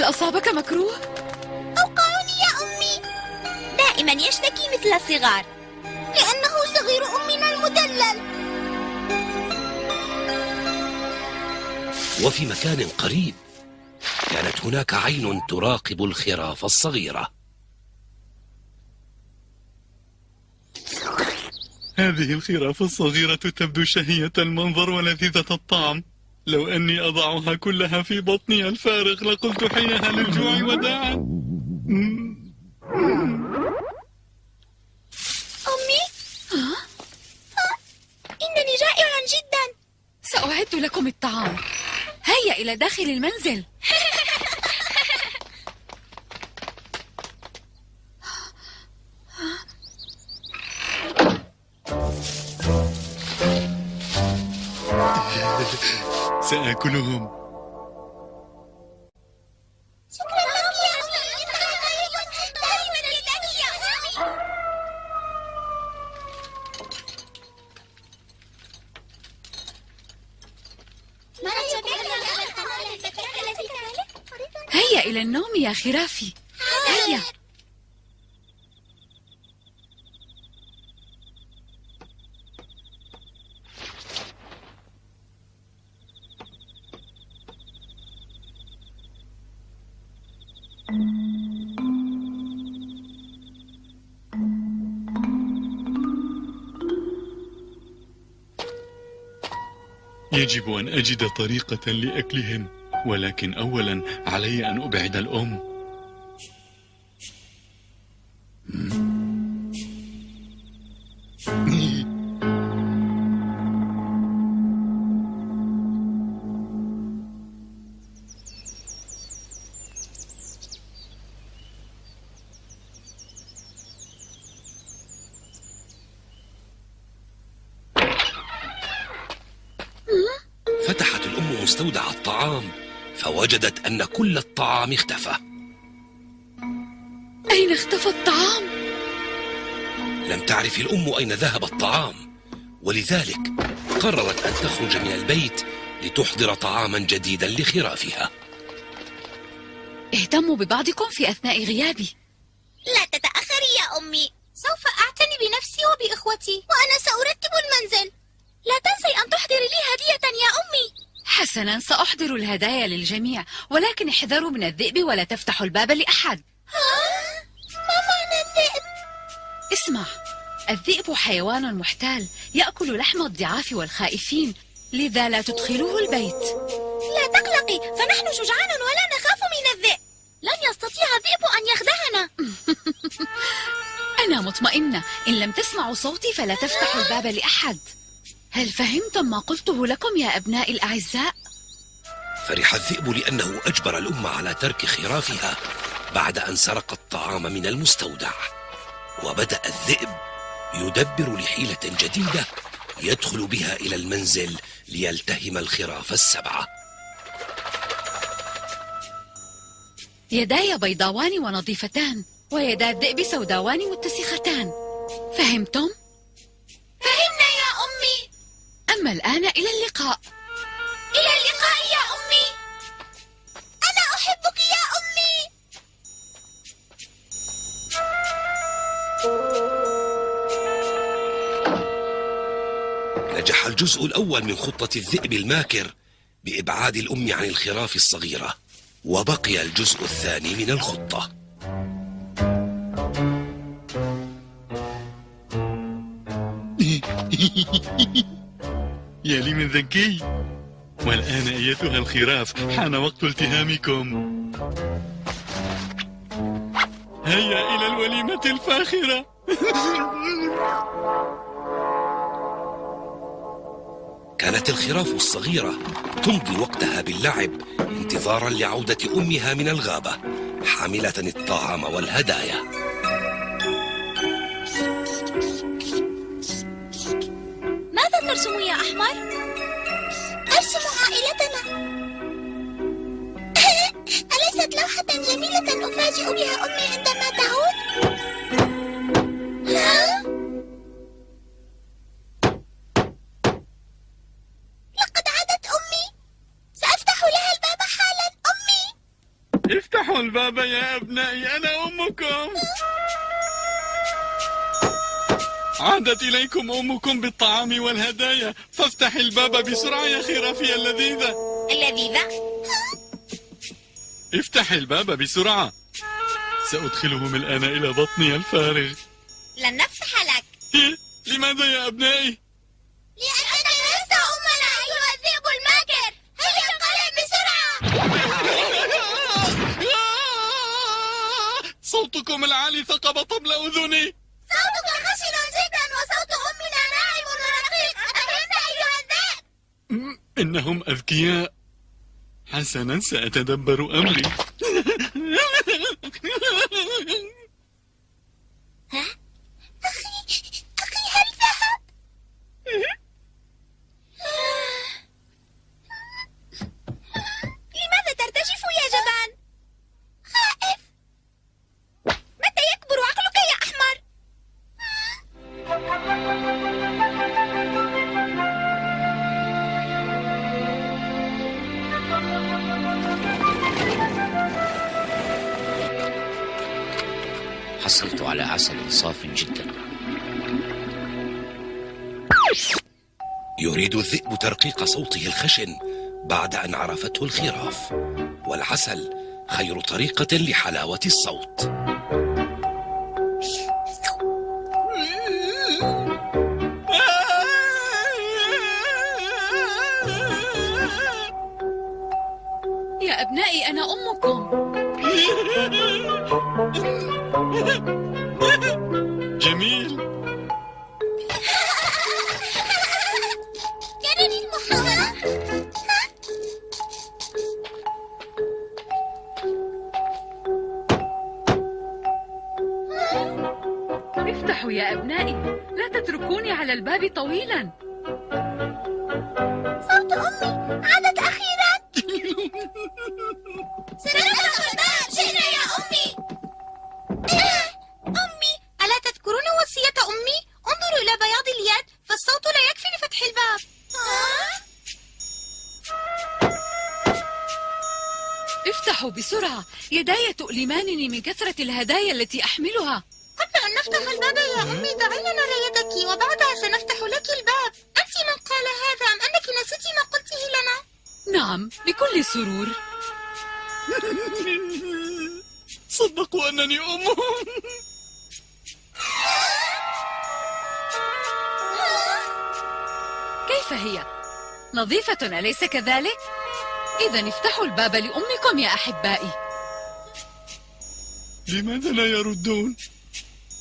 أصابك مكروه؟ أوقعوني يا أمي. دائما يشتكي مثل الصغار لأنه صغير أمنا المدلل. وفي مكان قريب كانت هناك عين تراقب الخراف الصغيرة. هذه الخراف الصغيرة تبدو شهية المنظر ولذيذة الطعم. لو أني أضعها كلها في بطني الفارغ لقلت حينها للجوع وداعا. أمي؟ إنني جائع جدا. سأعد لكم الطعام. هيا إلى داخل المنزل. سآكلهم. شكرا لك يا أمي. دائما لك يا أمي. هيا إلى النوم يا خرافي. هيا. يجب أن أجد طريقة لأكلهم، ولكن أولا علي أن أبعد الأم. فتحت الأم مستودع الطعام فوجدت أن كل الطعام اختفى. أين اختفى الطعام؟ لم تعرف الأم أين ذهب الطعام، ولذلك قررت أن تخرج من البيت لتحضر طعاما جديدا لخرافها. اهتموا ببعضكم في أثناء غيابي. لا تتأخري يا أمي. سوف أعتني بنفسي وبإخوتي، وأنا سأرتب المنزل. لا تنسي أن تحضري لي هدية يا أمي. حسنا، سأحضر الهدايا للجميع، ولكن احذروا من الذئب ولا تفتحوا الباب لأحد. ما معنى الذئب؟ اسمع، الذئب حيوان محتال يأكل لحم الضعاف والخائفين، لذا لا تدخلوه البيت. لا تقلقي، فنحن شجعان ولا نخاف من الذئب. لن يستطيع الذئب أن يخدعنا. أنا مطمئنة، إن لم تسمعوا صوتي فلا تفتحوا الباب لأحد. هل فهمتم ما قلته لكم يا أبنائي الأعزاء؟ فرح الذئب لأنه أجبر الأم على ترك خرافها بعد أن سرق الطعام من المستودع، وبدأ الذئب يدبر لحيلة جديدة يدخل بها إلى المنزل ليلتهم الخراف السبعة. يداي بيضاوان ونظيفتان، ويدا الذئب سوداوان متسختان. فهمتم؟ فهمنا يا أمي. أما الآن إلى اللقاء. إلى اللقاء يا أمي. أنا أحبك يا أمي. نجح الجزء الأول من خطة الذئب الماكر بإبعاد الأم عن الخراف الصغيرة، وبقي الجزء الثاني من الخطة. يا لي من ذكي. والآن أيتها الخراف حان وقت التهامكم. هيا إلى الوليمة الفاخرة. كانت الخراف الصغيرة تمضي وقتها باللعب انتظارا لعودة أمها من الغابة حاملة الطعام والهدايا. ماذا ترسم يا أحمر؟ أرسم عائلتنا. أليست لوحة جميلة أفاجئ بها أمي عندما تعود؟ لقد عادت أمي. سأفتح لها الباب حالا. أمي، افتح افتحوا الباب يا أبنائي، أنا أمكم. عادت إليكم أمكم بالطعام والهدايا، فافتح الباب بسرعة يا خرافي اللذيذة. اللذيذة؟ افتح الباب بسرعة، سأدخلهم الآن إلى بطني الفارغ. لن نفتح لك. لماذا يا أبنائي؟ لأنك لست أمنا أيها الذئب الماكر. هيا انقلب بسرعة. صوتكم العالي ثقب طبل أذني. صوتك خشن جدا وصوت أمنا ناعم ورقيق. أفهمت أيها الذئب؟ إنهم أذكياء. حسنا، سأتدبر أمري. أخي هل ذهب؟ لماذا ترتجف يا جبان؟ خائف. متى يكبر عقلك يا أحمر؟ حصلت على عسل صاف جدا. يريد الذئب ترقيق صوته الخشن بعد أن عرفته الخراف، والعسل خير طريقة لحلاوة الصوت. يا أبنائي أنا أمكم. جميل. كانت المحاولة. افتحوا يا أبنائي، لا تتركوني على الباب طويلا. صوت أمي عادت أخيرا. سنفتح الباب، جئنا يا أمي. أمي، ألا تذكرون وصية أمي؟ انظروا إلى بياض اليد، فالصوت لا يكفي لفتح الباب. افتحوا بسرعة، يداي تؤلمانني من كثرة الهدايا التي أحملها. قبل أن نفتح الباب يا أمي دعينا نرى يدك، وبعدها سنفتح لك الباب. أنت من قال هذا أم أنك نسيتِ ما قلته لنا؟ نعم، بكل سرور. صدقوا أنني أمهم. كيف هي؟ نظيفة أليس كذلك؟ إذا افتحوا الباب لأمكم يا أحبائي. لماذا لا يردون؟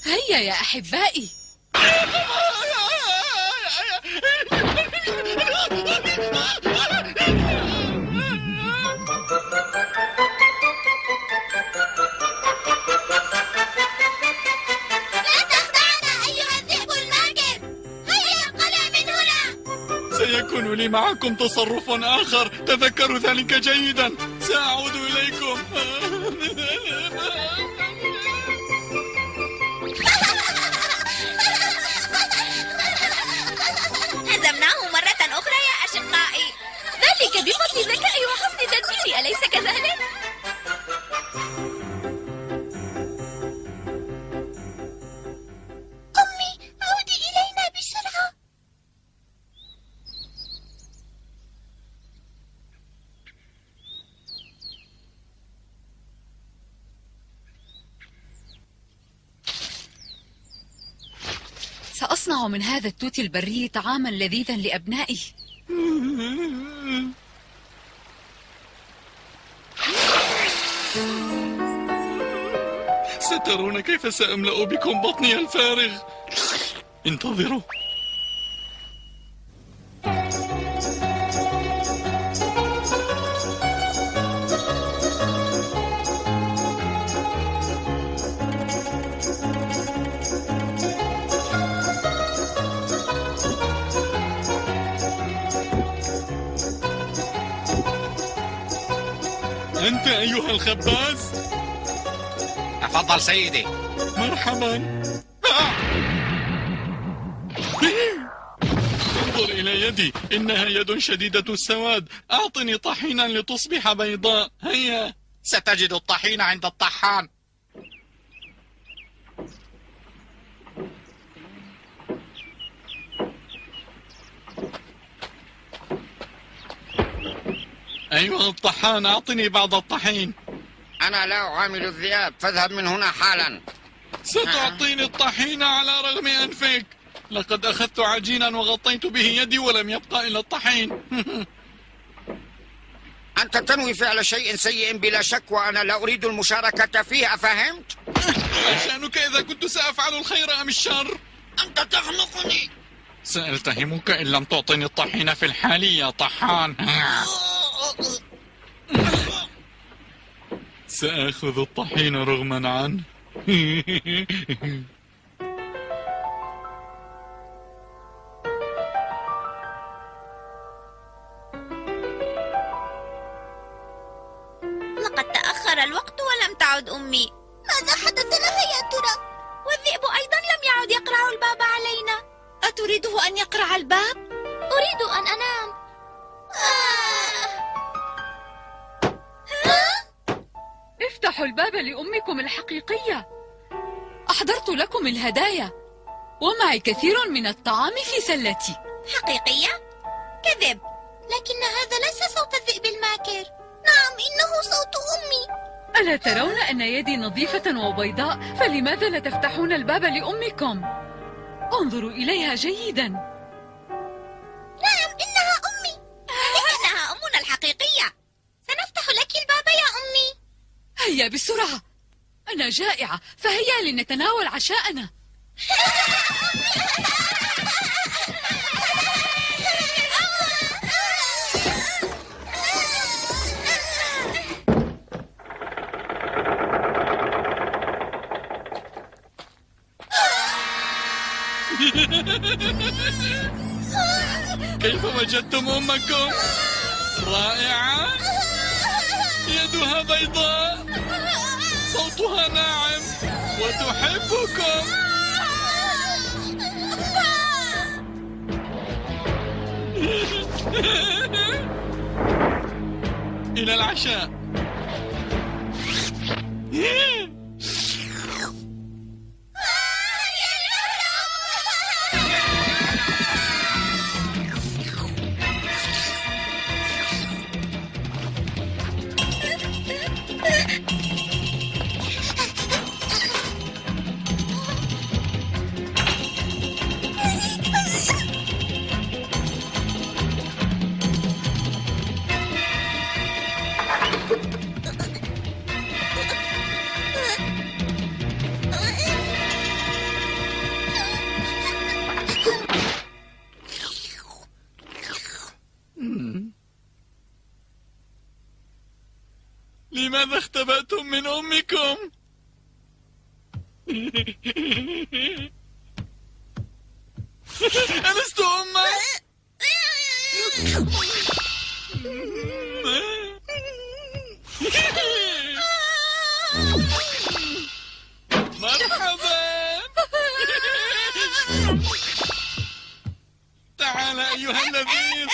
هيا يا أحبائي. لا تخدعنا أيها الذئب الماكر. هيا انقلع من هنا. سيكون لي معكم تصرف آخر، تذكروا ذلك جيدا. سأعود إليكم. هزمناه مرة أخرى يا أشقائي. ذلك بفضل ذكائي وحسن تدبيري، أليس كذلك؟ أمي، عودي إلينا بسرعة. سأصنع من هذا التوت البري طعاما لذيذا لأبنائي. سترون كيف سأملأ بكم بطني الفارغ. انتظروا. أنت أيها الخباز؟ تفضل سيدي. مرحبا. انظر إلى يدي، إنها يد شديدة السواد. أعطني طحينا لتصبح بيضاء. هيا. ستجد الطحين عند الطحان. أيها الطحان، أعطني بعض الطحين. أنا لا أعامل الذئاب، فاذهب من هنا حالا. ستعطيني الطحين على رغم أنفك. لقد أخذت عجينا وغطيت به يدي ولم يبقى إلا الطحين. أنت تنوي فعل شيء سيء بلا شك، وأنا لا أريد المشاركة فيه، أفهمت؟ ما شأنك إذا كنت سأفعل الخير أم الشر؟ أنت تخنقني. سألتهمك إن لم تعطني الطحين في الحال يا طحان. سأخذ الطحين رغما عنه. لقد تأخر الوقت ولم تعد أمي. ماذا حدث لها يا ترى؟ والذئب أيضا لم يعد يقرع الباب علينا. أتريده أن يقرع الباب؟ أريد أن أنام. افتحوا الباب لأمكم الحقيقية. أحضرت لكم الهدايا ومعي كثير من الطعام في سلتي. حقيقية؟ كذب. لكن هذا ليس صوت الذئب الماكر. نعم، إنه صوت أمي. ألا ترون أن يدي نظيفة وبيضاء؟ فلماذا لا تفتحون الباب لأمكم؟ انظروا إليها جيدا. نعم، إنها أمي. إنها أمنا الحقيقية. سنفتح لك الباب يا أمي. هيا بسرعة، أنا جائعة، فهيا لنتناول عشاءنا. كيف وجدتم أمكم؟ رائعة، يدها بيضاء، صوتها ناعم، وتحبكم. إلى العشاء. لماذا اختبأتم من أمكم؟ ألست أمك؟ مرحبا، تعال أيها اللذيذ.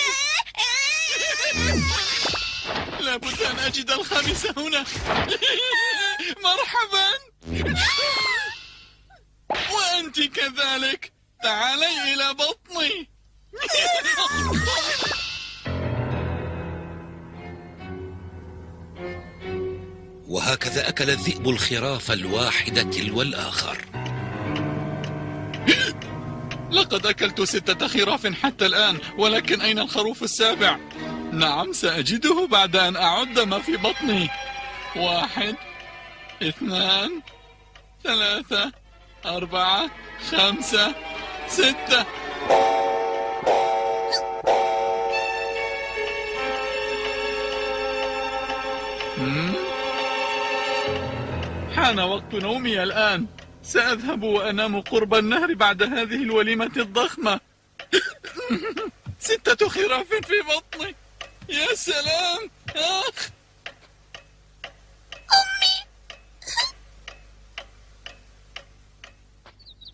لابد أن أجد الخامس هنا. مرحبا، وأنت كذلك، تعالي إلى بطني. وهكذا أكل الذئب الخراف الواحد تلو الآخر. لقد أكلت 6 خراف حتى الآن، ولكن أين الخروف السابع؟ نعم، سأجده بعد أن أعد ما في بطني. 1 2 3 4 5 6. حان وقت نومي الآن. سأذهب وأنام قرب النهر بعد هذه الوليمة الضخمة. 6 خراف في بطني، يا سلام. آخ، أمي.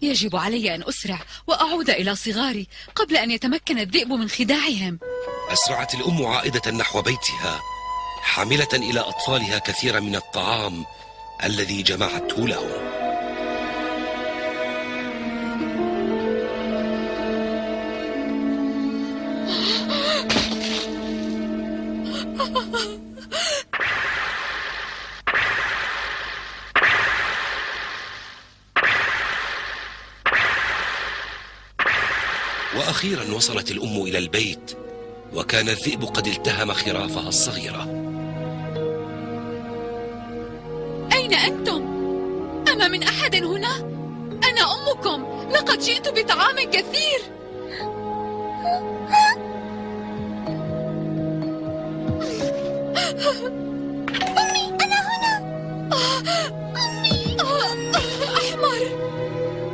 يجب علي أن أسرع وأعود إلى صغاري قبل أن يتمكن الذئب من خداعهم. أسرعت الأم عائدة نحو بيتها، حاملة إلى أطفالها كثيرا من الطعام الذي جمعته لهم. وأخيرا وصلت الأم إلى البيت، وكان الذئب قد التهم خرافها الصغيرة. أين أنتم؟ أما من أحد هنا؟ أنا أمكم، لقد جئت بطعام كثير. أمي أنا هنا. أمي أحمر.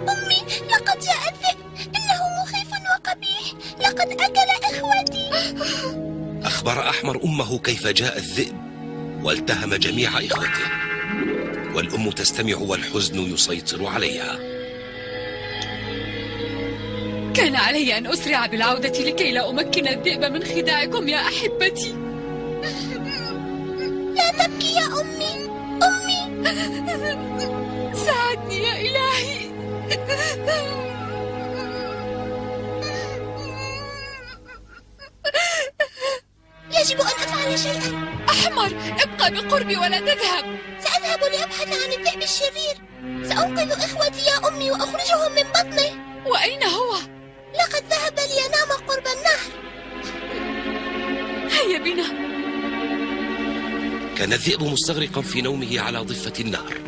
أمي لقد جاء الذئب، إنه مخيف وقبيح، لقد أكل إخوتي. أخبر أحمر أمه كيف جاء الذئب والتهم جميع إخوته، والأم تستمع والحزن يسيطر عليها. كان علي أن أسرع بالعودة لكي لا أمكن الذئب من خداعكم يا أحبتي. لا تبكي يا أمي. أمي ساعدني يا إلهي. يجب أن أفعل شيئا. أحمر، ابقى بقربي ولا تذهب. سأذهب لأبحث عن الذئب الشرير. سأنقذ إخوتي يا أمي وأخرجهم من بطنه. وأين هو؟ لقد ذهب لينام قرب النهر. هيا بنا. كان الذئب مستغرقا في نومه على ضفة النهر،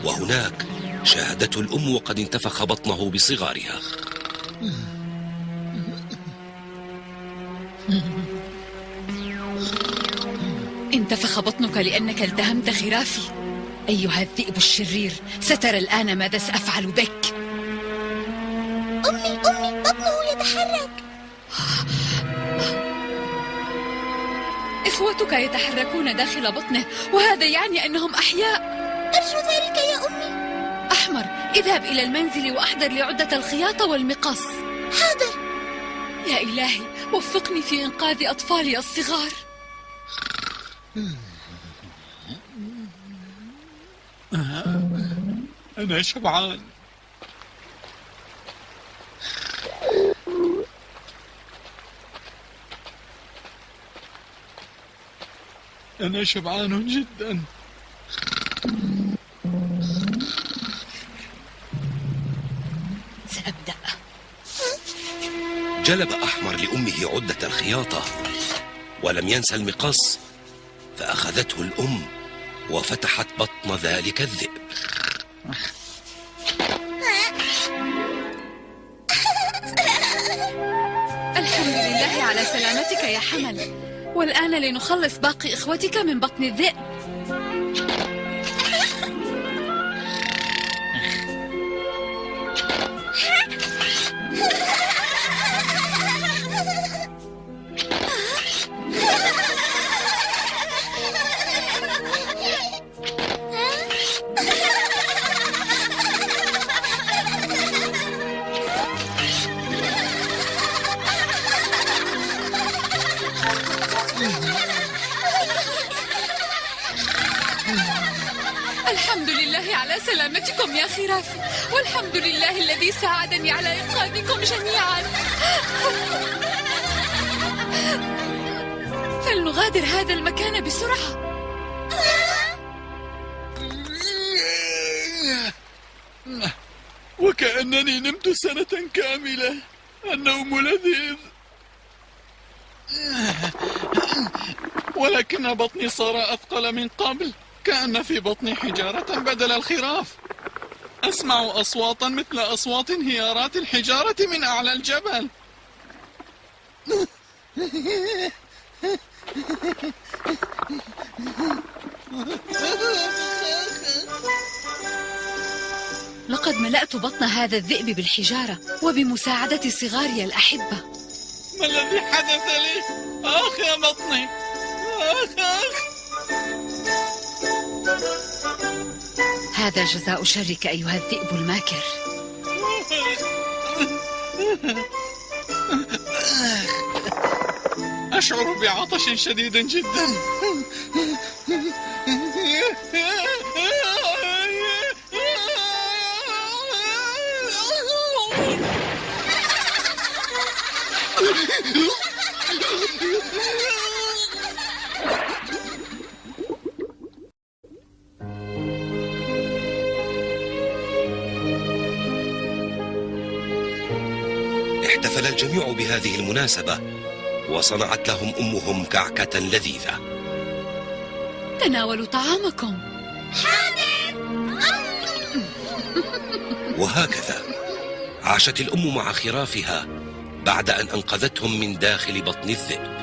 وهناك شاهدته الأم وقد انتفخ بطنه بصغارها. انتفخ بطنك لأنك التهمت خرافي. أيها الذئب الشرير، سترى الآن ماذا سأفعل بك. أمي بطنه يتحرك. إخوتك يتحركون داخل بطنه، وهذا يعني أنهم أحياء. أرجو ذلك يا أمي. أحمر، اذهب إلى المنزل وأحضر لي عدة الخياطة والمقص. حاضر. يا إلهي، وفقني في إنقاذ أطفالي الصغار. أنا شبعان. أنا شبعان جدا. سأبدأ. جلب أحمر لأمه عدة الخياطة، ولم ينسى المقص، فأخذته الأم وفتحت بطن ذلك الذئب. الحمد لله على سلامتك يا حمل، والآن لنخلص باقي إخوتك من بطن الذئب. الحمد لله على سلامتكم يا خرافي، والحمد لله الذي ساعدني على إنقاذكم جميعا. فلنغادر هذا المكان بسرعة. وكأنني نمت سنة كاملة. النوم لذيذ، ولكن بطني صار أثقل من قبل. كأن في بطني حجارة بدل الخراف. أسمع أصواتا مثل أصوات انهيارات الحجارة من أعلى الجبل. لقد ملأت بطن هذا الذئب بالحجارة وبمساعدة صغاري الأحبة. ما الذي حدث لي؟ آخ يا بطني، آخ. هذا جزاء شرك أيها الذئب الماكر. أشعر بعطش شديد جدا. احتفل الجميع بهذه المناسبة، وصنعت لهم أمهم كعكة لذيذة. تناولوا طعامكم. وهكذا عاشت الأم مع خرافها بعد أن أنقذتهم من داخل بطن الذئب.